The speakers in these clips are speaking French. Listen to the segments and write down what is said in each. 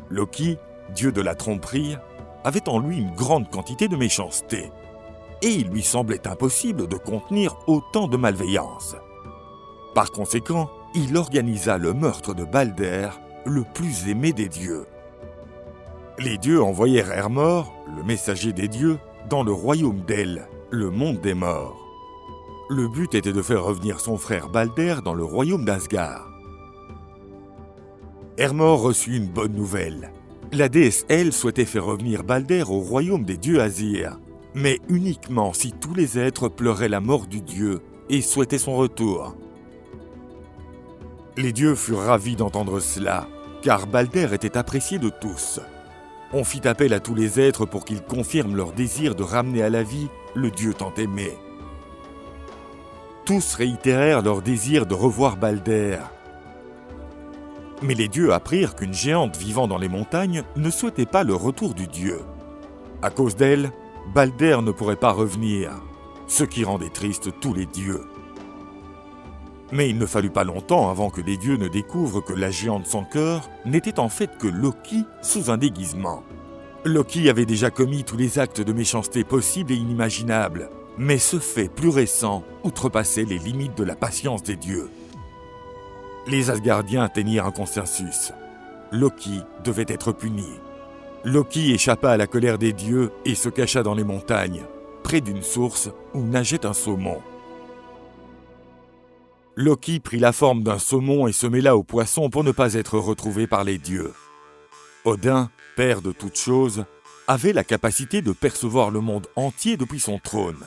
Loki, dieu de la tromperie, avait en lui une grande quantité de méchanceté, et il lui semblait impossible de contenir autant de malveillance. Par conséquent, il organisa le meurtre de Balder, le plus aimé des dieux. Les dieux envoyèrent Hermor, le messager des dieux, dans le royaume d'El, le monde des morts. Le but était de faire revenir son frère Balder dans le royaume d'Asgard. Hermor reçut une bonne nouvelle. La déesse El souhaitait faire revenir Balder au royaume des dieux Asir, mais uniquement si tous les êtres pleuraient la mort du dieu et souhaitaient son retour. Les dieux furent ravis d'entendre cela, car Balder était apprécié de tous. On fit appel à tous les êtres pour qu'ils confirment leur désir de ramener à la vie le dieu tant aimé. Tous réitérèrent leur désir de revoir Balder. Mais les dieux apprirent qu'une géante vivant dans les montagnes ne souhaitait pas le retour du dieu. À cause d'elle, Balder ne pourrait pas revenir, ce qui rendait triste tous les dieux. Mais il ne fallut pas longtemps avant que les dieux ne découvrent que la géante sans cœur n'était en fait que Loki sous un déguisement. Loki avait déjà commis tous les actes de méchanceté possibles et inimaginables, mais ce fait plus récent outrepassait les limites de la patience des dieux. Les Asgardiens atteignirent un consensus. Loki devait être puni. Loki échappa à la colère des dieux et se cacha dans les montagnes, près d'une source où nageait un saumon. Loki prit la forme d'un saumon et se mêla aux poissons pour ne pas être retrouvé par les dieux. Odin, père de toutes choses, avait la capacité de percevoir le monde entier depuis son trône.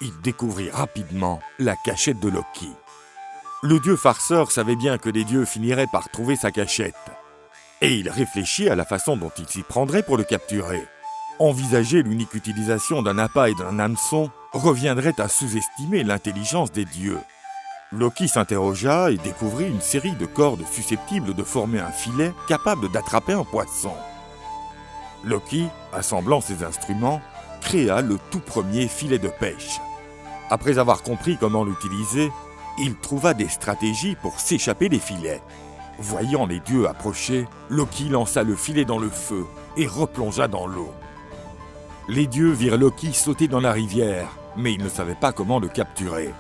Il découvrit rapidement la cachette de Loki. Le dieu farceur savait bien que les dieux finiraient par trouver sa cachette. Et il réfléchit à la façon dont il s'y prendrait pour le capturer. Envisager l'unique utilisation d'un appât et d'un hameçon reviendrait à sous-estimer l'intelligence des dieux. Loki s'interrogea et découvrit une série de cordes susceptibles de former un filet capable d'attraper un poisson. Loki, assemblant ses instruments, créa le tout premier filet de pêche. Après avoir compris comment l'utiliser, il trouva des stratégies pour s'échapper des filets. Voyant les dieux approcher, Loki lança le filet dans le feu et replongea dans l'eau. Les dieux virent Loki sauter dans la rivière, mais ils ne savaient pas comment le capturer.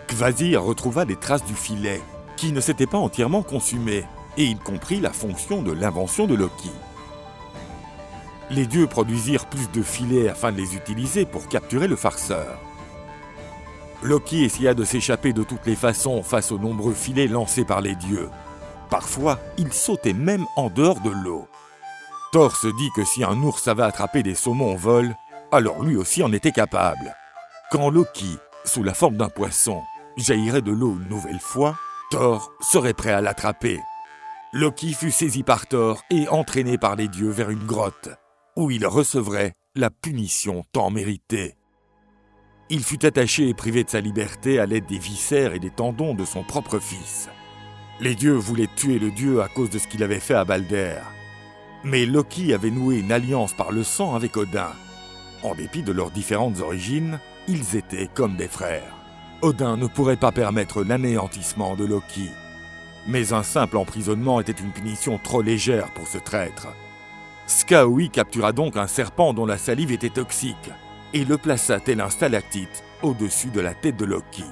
Kvasir retrouva des traces du filet, qui ne s'était pas entièrement consumé, et il comprit la fonction de l'invention de Loki. Les dieux produisirent plus de filets afin de les utiliser pour capturer le farceur. Loki essaya de s'échapper de toutes les façons face aux nombreux filets lancés par les dieux. Parfois, il sautait même en dehors de l'eau. Thor se dit que si un ours savait attraper des saumons au vol, alors lui aussi en était capable. Quand Loki, sous la forme d'un poisson, jaillirait de l'eau une nouvelle fois, Thor serait prêt à l'attraper. Loki fut saisi par Thor et entraîné par les dieux vers une grotte, où il recevrait la punition tant méritée. Il fut attaché et privé de sa liberté à l'aide des viscères et des tendons de son propre fils. Les dieux voulaient tuer le dieu à cause de ce qu'il avait fait à Balder. Mais Loki avait noué une alliance par le sang avec Odin. En dépit de leurs différentes origines, ils étaient comme des frères. Odin ne pourrait pas permettre l'anéantissement de Loki. Mais un simple emprisonnement était une punition trop légère pour ce traître. Skaoi captura donc un serpent dont la salive était toxique et le plaça tel un stalactite au-dessus de la tête de Loki.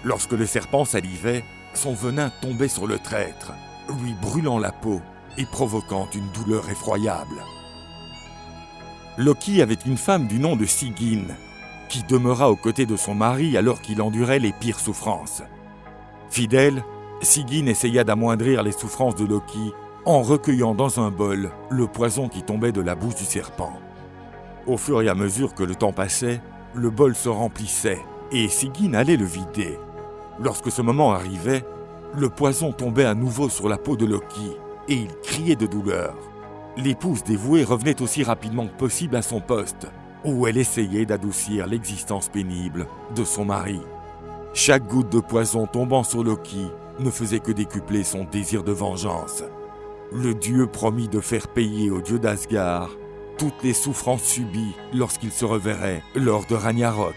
Lorsque le serpent salivait, son venin tombait sur le traître, lui brûlant la peau et provoquant une douleur effroyable. Loki avait une femme du nom de Sigyn, qui demeura aux côtés de son mari alors qu'il endurait les pires souffrances. Fidèle, Sigyn essaya d'amoindrir les souffrances de Loki en recueillant dans un bol le poison qui tombait de la bouche du serpent. Au fur et à mesure que le temps passait, le bol se remplissait et Sigyn allait le vider. Lorsque ce moment arrivait, le poison tombait à nouveau sur la peau de Loki et il criait de douleur. L'épouse dévouée revenait aussi rapidement que possible à son poste, où elle essayait d'adoucir l'existence pénible de son mari. Chaque goutte de poison tombant sur Loki ne faisait que décupler son désir de vengeance. Le dieu promit de faire payer au dieu d'Asgard toutes les souffrances subies lorsqu'il se reverrait lors de Ragnarok.